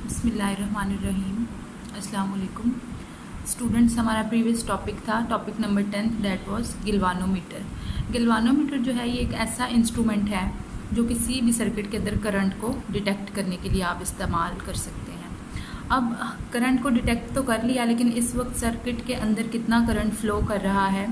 बिस्मिल्लाहिर्रहमानिर्रहीम। अस्सलाम वालेकुम स्टूडेंट्स। हमारा प्रीवियस टॉपिक था टॉपिक नंबर 10 दैट वाज गिल्वानोमीटर। गिल्वानोमीटर जो है ये एक ऐसा इंस्ट्रूमेंट है जो किसी भी सर्किट के अंदर करंट को डिटेक्ट करने के लिए आप इस्तेमाल कर सकते हैं। अब करंट को डिटेक्ट तो कर लिया, लेकिन इस वक्त सर्किट के अंदर कितना करंट फ्लो कर रहा है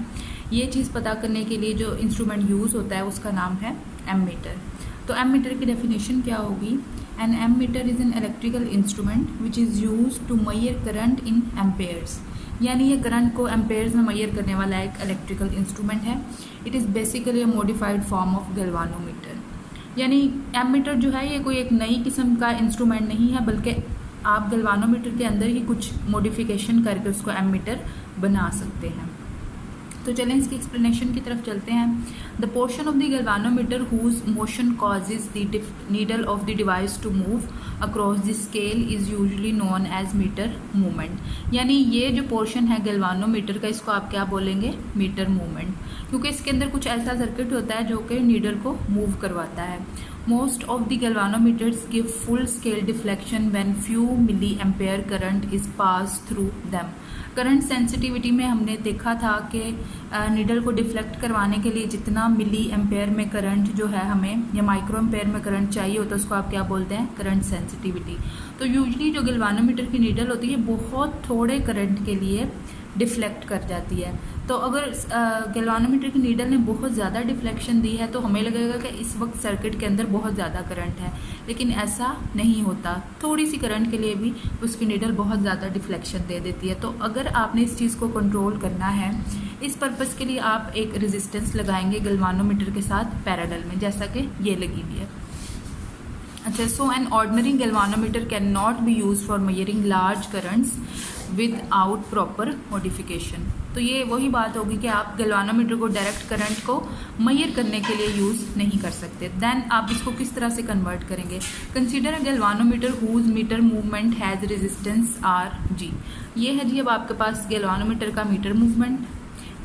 ये चीज़ पता करने के लिए जो इंस्ट्रूमेंट यूज़ होता है उसका नाम है एमीटर। तो एमीटर की डेफिनेशन क्या होगी? An ammeter is an electrical instrument which is used to measure current in amperes। यानी ये करंट को एम्पेयर्स में मेजर करने वाला एक इलेक्ट्रिकल इंस्ट्रूमेंट है। It is basically a modified form of galvanometer. यानी एमीटर जो है ये कोई एक नई किस्म का इंस्ट्रूमेंट नहीं है, बल्कि आप गैल्वानोमीटर के अंदर ही कुछ मॉडिफिकेशन करके उसको एमीटर बना सकते हैं। तो चलें इसकी एक्सप्लेनेशन की तरफ चलते हैं। The portion of the galvanometer whose motion causes the needle of the device to move across the scale is usually known as meter movement. यानी ये जो पोर्शन है गैल्वानोमीटर का, इसको आप क्या बोलेंगे? मीटर मूवमेंट, क्योंकि इसके अंदर कुछ ऐसा सर्किट होता है जो कि नीडल को मूव करवाता है। Most of the galvanometers give full scale deflection when few milliampere current is passed through them। Current sensitivity में हमने देखा था कि नीडल को डिफ्लेक्ट करवाने के लिए जितना मिली एम्पेयर में करंट जो है हमें या माइक्रो एम्पेयर में करंट चाहिए होता है उसको आप क्या बोलते हैं? Current sensitivity. तो यूजली जो गैल्वानोमीटर की नीडल होती है बहुत थोड़े करंट के लिए डिफ्लेक्ट कर जाती है। तो अगर गैल्वानोमीटर की नीडल ने बहुत ज़्यादा डिफ्लेक्शन दी है तो हमें लगेगा कि इस वक्त सर्किट के अंदर बहुत ज़्यादा करंट है, लेकिन ऐसा नहीं होता। थोड़ी सी करंट के लिए भी उसकी नीडल बहुत ज़्यादा डिफ्लेक्शन दे देती है। तो अगर आपने इस चीज़ को कंट्रोल करना है, इस पर्पज़ के लिए आप एक रेजिस्टेंस लगाएंगे गैल्वानोमीटर के साथ पैरेलल में, जैसा कि ये लगी हुई है। अच्छा, so an ordinary galvanometer can not be use for measuring large currents without proper modification. तो ये वही बात होगी कि आप गैल्वानोमीटर को डायरेक्ट करंट को मेजर करने के लिए यूज़ नहीं कर सकते। देन आप इसको किस तरह से कन्वर्ट करेंगे? Consider a galvanometer whose meter movement has resistance R G. ये है जी अब आपके पास गैल्वानोमीटर का मीटर मूवमेंट,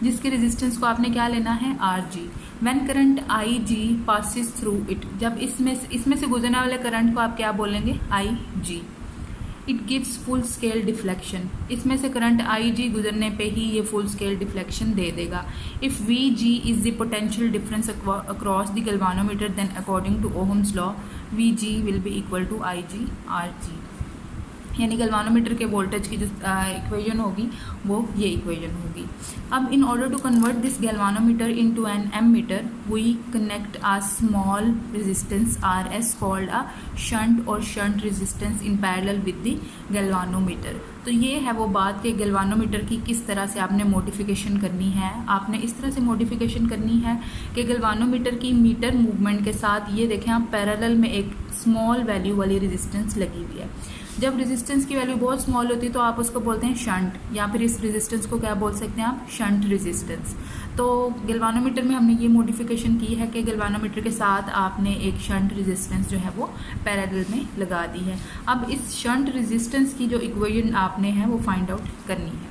जिसके रेजिस्टेंस को आपने क्या लेना है? R G. When current I G passes through it, जब इसमें से गुजरने वाले करंट को आप क्या बोलेंगे? I G. It gives full scale deflection, इसमें से करंट आई जी गुजरने पे ही ये फुल स्केल डिफ्लेक्शन दे देगा। If V G is the potential difference across the galvanometer then according to Ohm's law V G will be equal to I G R G. यानी galvanometer के voltage की जो equation होगी वो ये equation होगी। अब in order to convert this galvanometer into an ammeter we connect a small resistance R S called a shunt और shunt resistance in parallel with the galvanometer. तो ये है वो बात कि गैल्वानोमीटर की किस तरह से आपने मॉडिफिकेशन करनी है। आपने इस तरह से मॉडिफिकेशन करनी है कि गैल्वानोमीटर की मीटर मूवमेंट के साथ ये देखें आप पैरेलल में एक स्मॉल वैल्यू वाली रेजिस्टेंस लगी हुई है। जब रेजिस्टेंस की वैल्यू बहुत स्मॉल होती है तो आप उसको बोलते हैं शंट, या फिर इस रेजिस्टेंस को क्या बोल सकते हैं आप? Shunt resistance. तो गैल्वानोमीटर में हमने ये मॉडिफिकेशन की है कि गैल्वानोमीटर के साथ आपने एक शंट रेजिस्टेंस जो है वो पैरेलल में लगा दी है। अब इस शंट रेजिस्टेंस की जो इक्वेशन आपने है वो फाइंड आउट करनी है।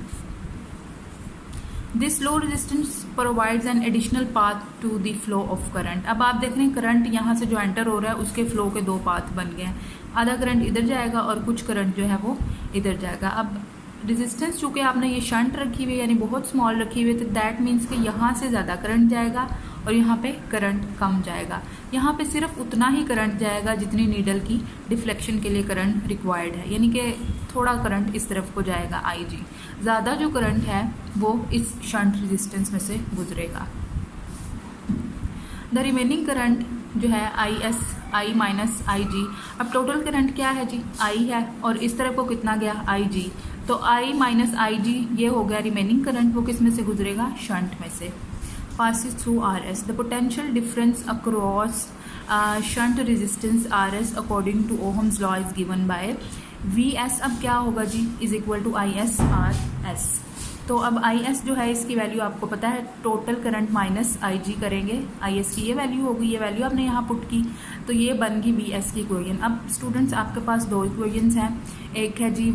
This low resistance provides an additional path to the flow of current. अब आप देख रहे हैं करंट यहाँ से जो एंटर हो रहा है उसके फ्लो के दो पाथ बन गए हैं। आधा करंट इधर जाएगा और कुछ करंट जो है वो इधर जाएगा। अब रेजिस्टेंस चूँकि आपने ये शंट रखी हुई है यानी बहुत स्मॉल रखी हुई है, तो दैट मीन्स कि यहाँ से ज़्यादा करंट जाएगा और यहाँ पे करंट कम जाएगा। यहाँ पे सिर्फ उतना ही करंट जाएगा जितनी नीडल की डिफ्लेक्शन के लिए करंट रिक्वायर्ड है, यानी कि थोड़ा करंट इस तरफ को जाएगा आई जी। ज़्यादा जो करंट है वो इस शंट रेजिस्टेंस में से गुजरेगा। द रिमेनिंग करंट जो है I S I minus I जी। अब टोटल करंट क्या है जी? आई है, और इस तरफ को कितना गया? आई जी। तो आई माइनस आई जी ये हो गया रिमेनिंग करंट, वो किस में से गुजरेगा? शंट में से। passes through RS. The potential difference across shunt resistance RS according to Ohm's law is given by VS। अब क्या होगा G? Is equal to IS RS। तो अब आई एस जो है इसकी वैल्यू आपको पता है, टोटल करंट माइनस आई जी करेंगे, आई एस की ये वैल्यू होगी, ये वैल्यू आपने यहाँ पुट की, तो ये बन गई वी एस की इक्वेशन। अब स्टूडेंट्स आपके पास दो इक्वेशंस हैं, एक है जी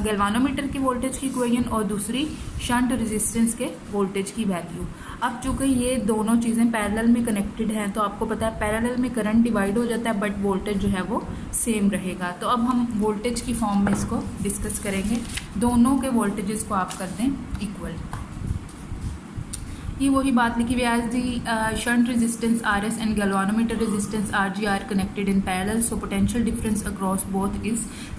गैल्वानोमीटर की वोल्टेज की इक्वेशन और दूसरी शंट रेजिस्टेंस के वोल्टेज की वैल्यू। अब चूँकि ये दोनों चीज़ें पैरेलल में कनेक्टेड हैं तो आपको पता है पैरेलल में करंट डिवाइड हो जाता है बट वोल्टेज जो है वो सेम रहेगा। तो अब हम वोल्टेज की फॉर्म में इसको डिस्कस करेंगे, दोनों के वोल्टेजेस को आप कर दें इक्वल। ये वही बात लिखी हुई as the shunt resistance R S and galvanometer resistance R G are connected in parallel, so potential difference across both is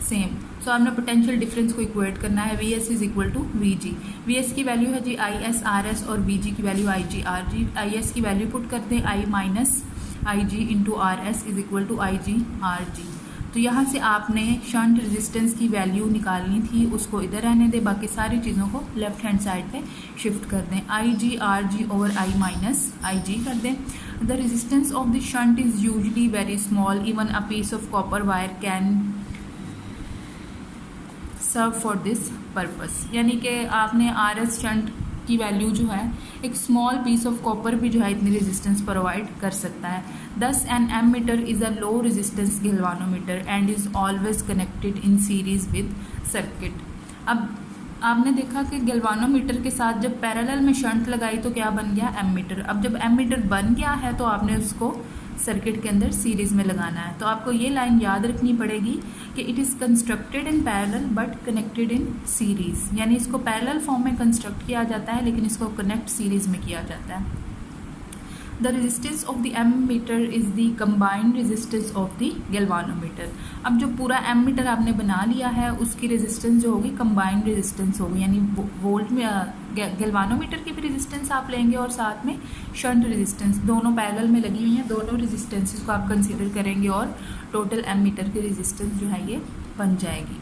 same. So आपने पोटेंशियल डिफरेंस को इक्वेट करना है, V S is equal to V G. V S की value है जी I S R S और V G की value I G R G. I S की वैल्यू पुट करते हैं I minus I ji into R S is equal to I G R G. तो यहाँ से आपने शंट रेजिस्टेंस की वैल्यू निकालनी थी, उसको इधर रहने दें, बाकी सारी चीज़ों को लेफ्ट हैंड साइड पे शिफ्ट कर दें। I G R G over I minus I G कर दें। The resistance of the shunt is usually very small, even a piece of copper wire can serve for this purpose. यानी कि आपने R S shunt की value जो है, एक small piece of copper भी जो है इतनी रेजिस्टेंस प्रोवाइड कर सकता है। Thus an ammeter is a low resistance galvanometer and is always connected in series with circuit. अब आपने देखा कि गैल्वानोमीटर के साथ जब पैरेलल में शंट लगाई तो क्या बन गया, एमीटर। अब जब एमीटर बन गया है तो आपने उसको सर्किट के अंदर सीरीज में लगाना है। तो आपको ये लाइन याद रखनी पड़ेगी कि it is constructed in parallel but connected in series, यानी इसको पैरेलल फॉर्म में कंस्ट्रक्ट किया जाता है लेकिन इसको कनेक्ट सीरीज में किया जाता है। The resistance of the ammeter is the combined resistance of the galvanometer. अब जो पूरा एमीटर आपने बना लिया है उसकी रेजिस्टेंस जो होगी कंबाइंड रेजिस्टेंस होगी, यानी वोल्ट में गैल्वानोमीटर की भी रेजिस्टेंस आप लेंगे और साथ में शंट रेजिस्टेंस, दोनों पैरेलल में लगी हुई हैं, दोनों रेजिस्टेंसेस को आप कंसीडर करेंगे और टोटल एमीटर की रेजिस्टेंस जो है ये बन जाएगी।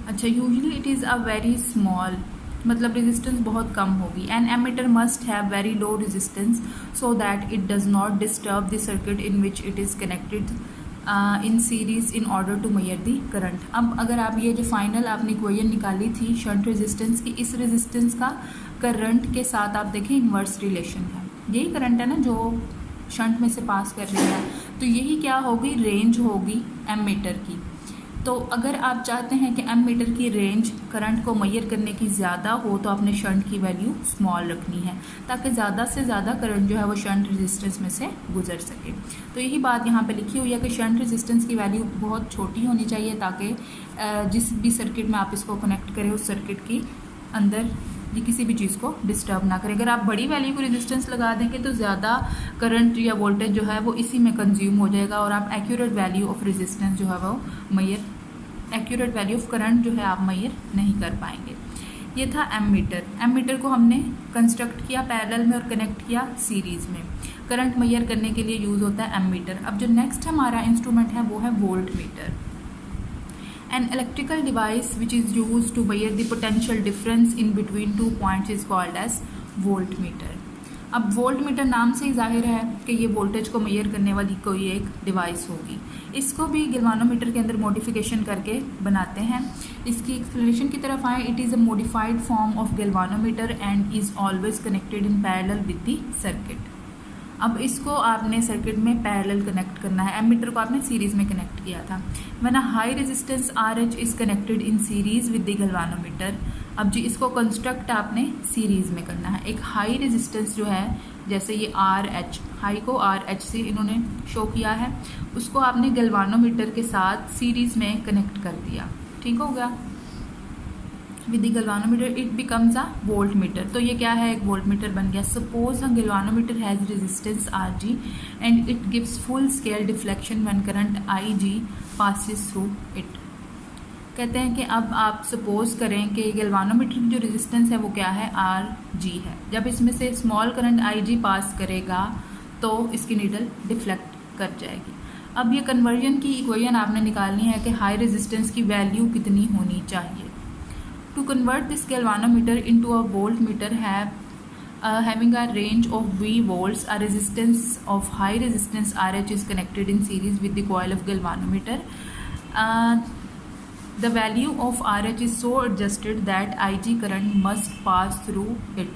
अच्छा, usually it is a very small, मतलब रेजिस्टेंस बहुत कम होगी। An ammeter must have very low resistance so that it does not disturb the circuit in which it is connected in series in order to measure the current. अब अगर आप ये जो final आपने इक्वेशन निकाली थी शंट रेजिस्टेंस की, इस रेजिस्टेंस का करंट के साथ आप देखें इन्वर्स रिलेशन है, यही करंट है ना जो शंट में से पास कर रही है, तो यही क्या होगी, रेंज होगी एमीटर की। तो अगर आप चाहते हैं कि एमीटर की रेंज करंट को मेजर करने की ज़्यादा हो तो आपने शंट की वैल्यू स्मॉल रखनी है ताकि ज़्यादा से ज़्यादा करंट जो है वो शंट रेजिस्टेंस में से गुजर सके। तो यही बात यहाँ पे लिखी हुई है कि शंट रेजिस्टेंस की वैल्यू बहुत छोटी होनी चाहिए ताकि जिस भी सर्किट में आप इसको कनेक्ट करें उस सर्किट की अंदर ये किसी भी चीज़ को डिस्टर्ब ना करें। अगर आप बड़ी वैल्यू को रेजिस्टेंस लगा देंगे तो ज़्यादा करंट या वोल्टेज जो है वो इसी में कंज्यूम हो जाएगा और आप एक्यूरेट वैल्यू ऑफ रेजिस्टेंस जो है वो एक्यूरेट वैल्यू ऑफ करंट जो है आप मेजर नहीं कर पाएंगे। ये था एमीटर। एमीटर को हमने कंस्ट्रक्ट किया पैरेलल में और कनेक्ट किया सीरीज में। करंट मेजर करने के लिए यूज़ होता है एमीटर। अब जो नेक्स्ट हमारा इंस्ट्रूमेंट है वो है volt meter. An electrical device which is used to measure the potential difference in between two points is called as voltmeter। अब वोल्ट मीटर नाम से ही जाहिर है कि ये वोल्टेज को मेजर करने वाली कोई एक डिवाइस होगी। इसको भी गैल्वानोमीटर के अंदर मॉडिफिकेशन करके बनाते हैं। इसकी एक्सप्लेनेशन की तरफ आए, it is a modified form of galvanometer and is always connected in parallel with the circuit. अब इसको आपने सर्किट में पैरेलल कनेक्ट करना है, एमीटर को आपने सीरीज में कनेक्ट किया था। When a high resistance R H is connected in series with the galvanometer. अब जी इसको कंस्ट्रक्ट आपने सीरीज में करना है। एक हाई रेजिस्टेंस जो है जैसे ये आर एच, हाई को आर एच से इन्होंने शो किया है, उसको आपने गैल्वानोमीटर के साथ सीरीज में कनेक्ट कर दिया, ठीक हो गया। With the galvanometer it becomes a voltmeter. तो ये क्या है, एक वोल्ट मीटर बन गया। Suppose a galvanometer has resistance R G and it gives full scale deflection when current I G passes through it. कहते हैं कि अब आप सपोज करें कि गैल्वानोमीटर की जो रेजिस्टेंस है वो क्या है, आर जी है। जब इसमें से स्मॉल करंट आई जी पास करेगा तो इसकी नीडल डिफ्लेक्ट कर जाएगी। अब ये कन्वर्जन की इक्वेशन आपने निकालनी है कि हाई रेजिस्टेंस की वैल्यू कितनी होनी चाहिए। To convert this galvanometer into a voltmeter having a range of V volts, a resistance of high resistance RH is connected in series with the coil of galvanometer. The value of R H is so adjusted that I G current must pass through it.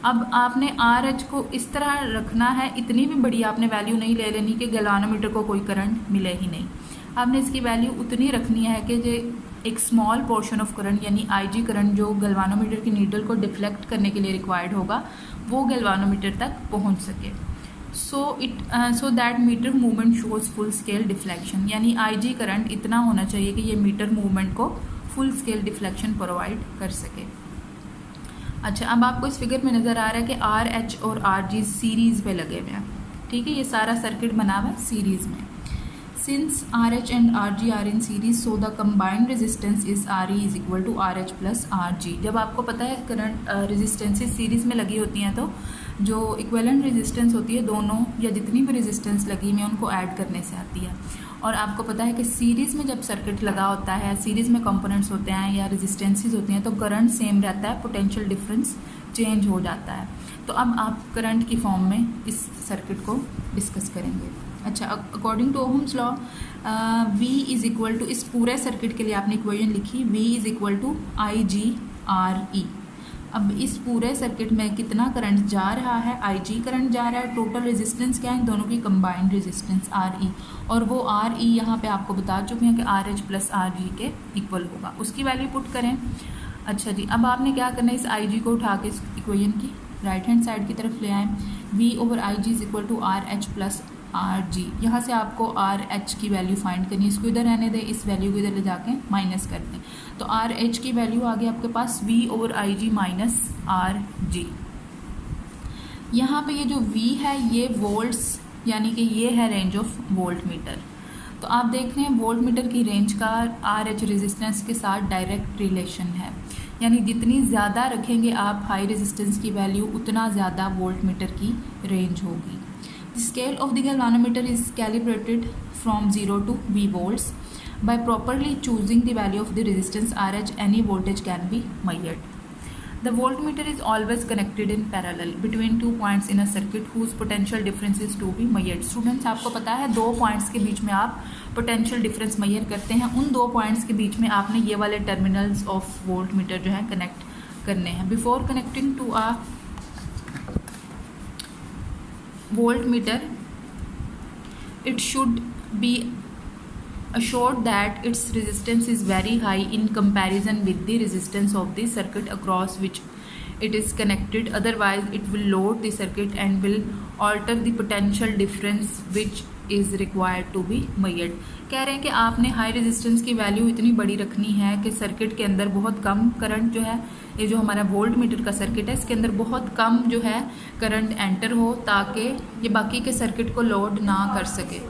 अब आपने R H को इस तरह रखना है, इतनी भी बड़ी आपने वैल्यू नहीं ले लेनी कि गैल्वानोमीटर को कोई करंट मिले ही नहीं। आपने इसकी वैल्यू उतनी रखनी है कि जो एक स्मॉल पोर्शन ऑफ करंट यानी आईजी करंट जो गैल्वानोमीटर की नीडल को डिफ्लेक्ट करने के लिए रिक्वायर्ड होगा वो गैल्वानोमीटर तक पहुंच सके। So that meter movement shows full scale deflection, यानी आईजी करंट इतना होना चाहिए कि ये मीटर मूवमेंट को फुल स्केल डिफ्लेक्शन प्रोवाइड कर सके। अच्छा, अब आपको इस फिगर में नज़र आ रहा है कि आर एच और आर जी सीरीज़ पे लगे हुए हैं। ठीक है, ये सारा सर्किट बना हुआ है सीरीज़ में। Since RH and RG are in series, so the combined resistance is RE is equal to RH plus RG। जब आपको पता है करंट रेजिस्टेंसेस सीरीज़ में लगी होती हैं तो जो इक्विवेलेंट रेजिस्टेंस होती है दोनों या जितनी भी रेजिस्टेंस लगी हुई है उनको ऐड करने से आती है। और आपको पता है कि सीरीज़ में जब सर्किट लगा होता है, सीरीज़ में कंपोनेंट्स होते हैं या रेजिस्टेंसेस होती हैं तो करंट सेम रहता है, पोटेंशियल डिफरेंस चेंज हो जाता है। तो अब आप करंट की फॉर्म में इस सर्किट को डिस्कस करेंगे। अच्छा, according to Ohm's law V is equal to, इस पूरे सर्किट के लिए आपने इक्वेशन लिखी V is equal to I G R E. अब इस पूरे सर्किट में कितना करंट जा रहा है, आई जी करंट जा रहा है, टोटल रेजिस्टेंस क्या है, दोनों की कंबाइंड रेजिस्टेंस आर ई, और वो आर ई यहाँ पे आपको बता चुके हैं कि आर एच प्लस आर जी के इक्वल होगा, उसकी वैल्यू पुट करें। अच्छा जी, अब आपने क्या करना है, इस आई जी को उठा के इस इक्वेशन की राइट हैंड साइड की तरफ ले आए। V over I G is equal to R H plus R G. यहाँ से आपको आर एच की वैल्यू फाइंड करनी है, इसको इधर रहने दें, इस वैल्यू को इधर ले जाके माइनस कर दें, तो आर एच की वैल्यू आ गई आपके पास V over I G minus R G. यहाँ पे ये जो V है ये वोल्ट्स, यानी कि ये है रेंज ऑफ वोल्ट मीटर। तो आप देख रहे हैं वोल्ट मीटर की रेंज का आर एच रेजिस्टेंस के साथ डायरेक्ट रिलेशन है, यानी जितनी ज़्यादा रखेंगे आप हाई रेजिस्टेंस की वैल्यू उतना ज़्यादा वोल्ट मीटर की रेंज होगी। The scale of the galvanometer is calibrated from 0 to V volts. By properly choosing the value of the resistance RH, any voltage can be measured. The voltmeter is always connected in parallel between two points in a circuit whose potential difference is to be measured. Students, आपको पता है दो points के बीच में आप potential difference measure करते हैं, उन दो पॉइंट्स के बीच में आपने ये वाले टर्मिनल्स ऑफ वोल्ट मीटर जो है कनेक्ट करने हैं। Before connecting to a voltmeter, it should be assured that its resistance is very high in comparison with the resistance of the circuit across which it is connected, otherwise it will load the circuit and will alter the potential difference which is required to be measured। कह रहे हैं कि आपने high resistance की value इतनी बड़ी रखनी है कि सर्किट के अंदर बहुत कम करंट जो है, ये जो हमारा वोल्ट मीटर का सर्किट है इसके अंदर बहुत कम जो है करंट एंटर हो ताकि ये बाकी के सर्किट को लोड ना कर सके।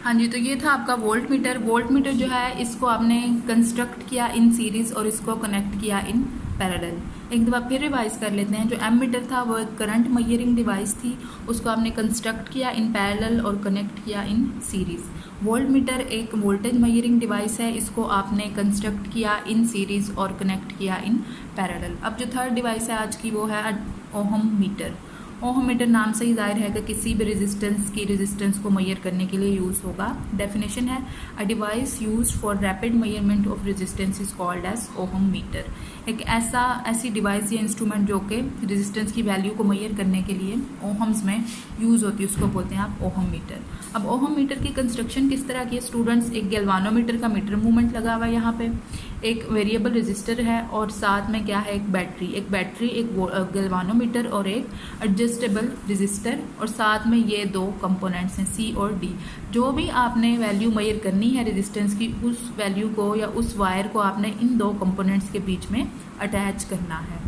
हाँ जी, तो ये था आपका वोल्ट मीटर। वोल्ट मीटर जो है इसको आपने कंस्ट्रक्ट किया इन सीरीज़ और इसको कनेक्ट किया इन पैरेलल। एक दफ़ा फिर रिवाइज कर लेते हैं। जो एमीटर था वो करंट मेजरिंग डिवाइस थी, उसको आपने कंस्ट्रक्ट किया इन पैरेलल और कनेक्ट किया इन सीरीज़। वोल्ट मीटर एक वोल्टेज मेजरिंग डिवाइस है, इसको आपने कंस्ट्रक्ट किया इन सीरीज़ और कनेक्ट किया इन पैरेलल। अब जो थर्ड डिवाइस है आज की वो है ओहम मीटर। ओहम मीटर नाम से ही जाहिर है कि किसी भी रेजिस्टेंस की रेजिस्टेंस को मेजर करने के लिए यूज़ होगा। डेफिनेशन है a device used for rapid measurement of resistance is called as ohmmeter. एक ऐसी डिवाइस या इंस्ट्रूमेंट जो कि रेजिस्टेंस की वैल्यू को मेजर करने के लिए ओहम्स में यूज़ होती है उसको बोलते हैं आप ओहम मीटर। अब ओहम मीटर की कंस्ट्रक्शन किस तरह की है स्टूडेंट्स, एक गैल्वानोमीटर का मीटर मूवमेंट लगा हुआ है यहाँ पे, एक वेरिएबल रेजिस्टर है और साथ में क्या है एक बैटरी, एक गैल्वानोमीटर और एक एडजस्टेबल रेजिस्टर और साथ में ये दो कंपोनेंट्स हैं C और D। जो भी आपने वैल्यू मेजर करनी है रेजिस्टेंस की उस वैल्यू को या उस वायर को आपने इन दो कंपोनेंट्स के बीच में अटैच करना है।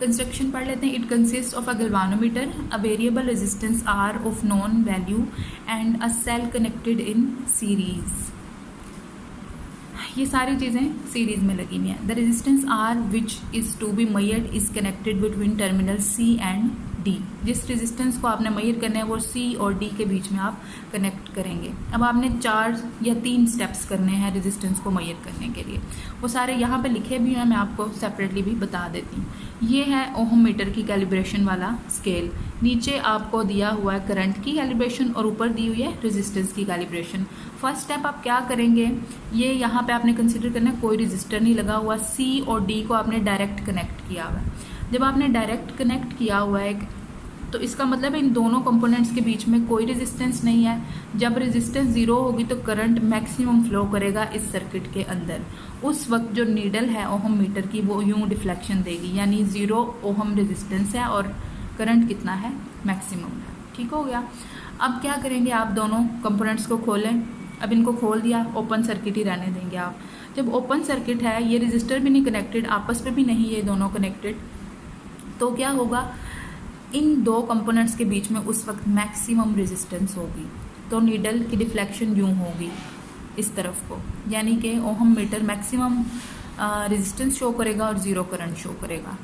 कंस्ट्रक्शन पढ़ लेते हैं। It consist of a galvanometer, a variable resistance R of known value and a cell connected in series. ये सारी चीज़ें सीरीज में लगी हुई हैं। The resistance R which is to be measured is connected between terminal C and D. जिस रेजिस्टेंस को आपने मेजर करना है वो सी और डी के बीच में आप कनेक्ट करेंगे। अब आपने 4 या 3 स्टेप्स करने हैं रेजिस्टेंस को मेजर करने के लिए, वो सारे यहाँ पे लिखे भी हैं, मैं आपको सेपरेटली भी बता देती हूँ। ये है ओहम मीटर की कैलिब्रेशन वाला स्केल। नीचे आपको दिया हुआ है करंट की कैलिब्रेशन और ऊपर दी हुई है रेजिस्टेंस की कैलिब्रेशन। फर्स्ट स्टेप आप क्या करेंगे, ये यहाँ पे आपने कंसिडर करना है कोई रजिस्टर नहीं लगा हुआ, सी और डी को आपने डायरेक्ट कनेक्ट किया हुआ है। जब आपने डायरेक्ट कनेक्ट किया हुआ है तो इसका मतलब है इन दोनों कंपोनेंट्स के बीच में कोई रेजिस्टेंस नहीं है। जब रेजिस्टेंस 0 होगी तो करंट मैक्सिमम फ्लो करेगा इस सर्किट के अंदर। उस वक्त जो नीडल है ओहम मीटर की वो यूं डिफ्लेक्शन देगी, यानी 0 ओहम रेजिस्टेंस है और करंट कितना है, मैक्सिमम है। ठीक हो गया। अब क्या करेंगे, आप दोनों कंपोनेंट्स को खोलें। अब इनको खोल दिया, ओपन सर्किट ही रहने देंगे आप। जब ओपन सर्किट है, ये रजिस्टर भी नहीं कनेक्टेड, आपस में भी नहीं ये दोनों कनेक्टेड, तो क्या होगा, इन दो कंपोनेंट्स के बीच में उस वक्त मैक्सिमम रेजिस्टेंस होगी, तो नीडल की डिफ्लेक्शन यूं होगी इस तरफ को, यानी कि ohmmeter maximum resistance show करेगा और 0 करंट शो करेगा।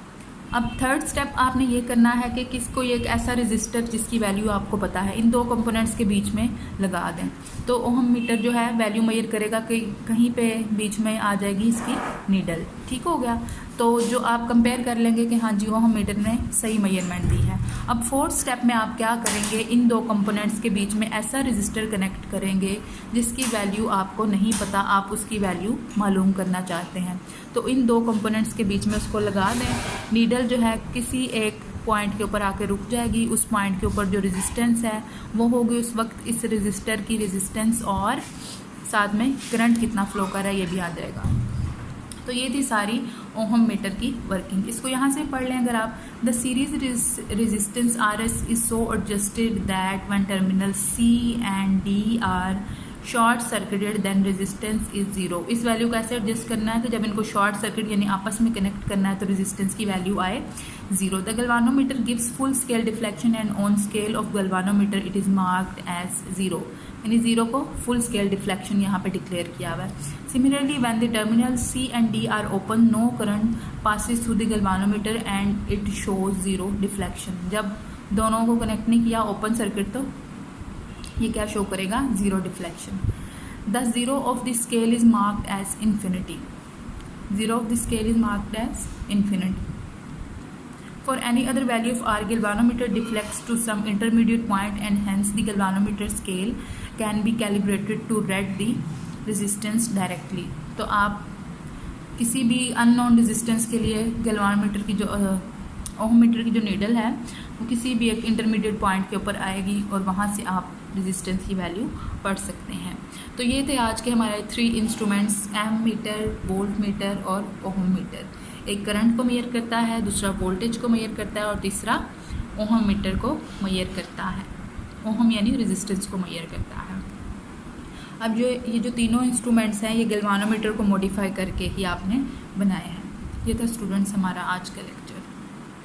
अब थर्ड स्टेप आपने ये करना है कि किसको एक ऐसा रेजिस्टर जिसकी वैल्यू आपको पता है इन दो कंपोनेंट्स के बीच में लगा दें, तो ओहम मीटर जो है वैल्यू मेजर करेगा कि कहीं पे बीच में आ जाएगी इसकी नीडल। ठीक हो गया। तो जो आप कंपेयर कर लेंगे कि हाँ जी ओहम मीटर ने सही मेजरमेंट दी है। अब फोर्थ स्टेप में आप क्या करेंगे, इन दो कंपोनेंट्स के बीच में ऐसा रेजिस्टर कनेक्ट करेंगे जिसकी वैल्यू आपको नहीं पता, आप उसकी वैल्यू मालूम करना चाहते हैं। तो इन दो कंपोनेंट्स के बीच में उसको लगा दें। नीडल जो है किसी एक पॉइंट के ऊपर आके रुक जाएगी, उस पॉइंट के ऊपर जो रेजिस्टेंस है वो होगी उस वक्त इस रेजिस्टर की रेजिस्टेंस और साथ में करंट कितना फ्लो कर रहा है ये भी आ जाएगा। तो ये थी सारी ओहम मीटर की वर्किंग। इसको यहाँ से पढ़ लें अगर आप, the series resistance RS is so adjusted that when terminal C and D are short circuited then resistance is 0। इस वैल्यू को ऐसे एडजस्ट करना है कि जब इनको शॉर्ट सर्किट यानी आपस में कनेक्ट करना है तो रेजिस्टेंस की वैल्यू आए 0। The galvanometer gives full scale deflection and on scale of galvanometer it is marked as 0, यानी 0 को फुल स्केल डिफ्लेक्शन यहाँ पे डिक्लेयर किया हुआ है। Similarly when the terminal C and D are open no current passes through the galvanometer and it shows 0 deflection. जब दोनों को कनेक्ट नहीं किया ओपन सर्किट तो ये क्या शो करेगा, 0 deflection. The 0 of the scale is marked as infinity. 0 of the scale is marked as infinity. For any other value of R, galvanometer deflects to some intermediate point and hence the galvanometer scale can be calibrated to read the resistance directly। तो आप किसी भी unknown resistance के लिए galvanometer की जो ohm metre की जो नीडल है वो किसी भी एक इंटरमीडिएट पॉइंट के ऊपर आएगी और वहाँ से आप रेजिस्टेंस की वैल्यू पढ़ सकते हैं। तो ये थे आज के हमारे 3 instruments, ammeter, voltmeter और ओहम मीटर। एक करंट को मेजर करता है, दूसरा वोल्टेज को मेजर करता है और तीसरा ओहम मीटर को मेजर करता है। ओहम यानी रेजिस्टेंस को मेजर करता है। अब जो ये जो तीनों इंस्ट्रूमेंट्स हैं ये गैल्वानोमीटर को मॉडिफाई करके ही आपने बनाए हैं। ये था स्टूडेंट्स हमारा आज का लेक्चर।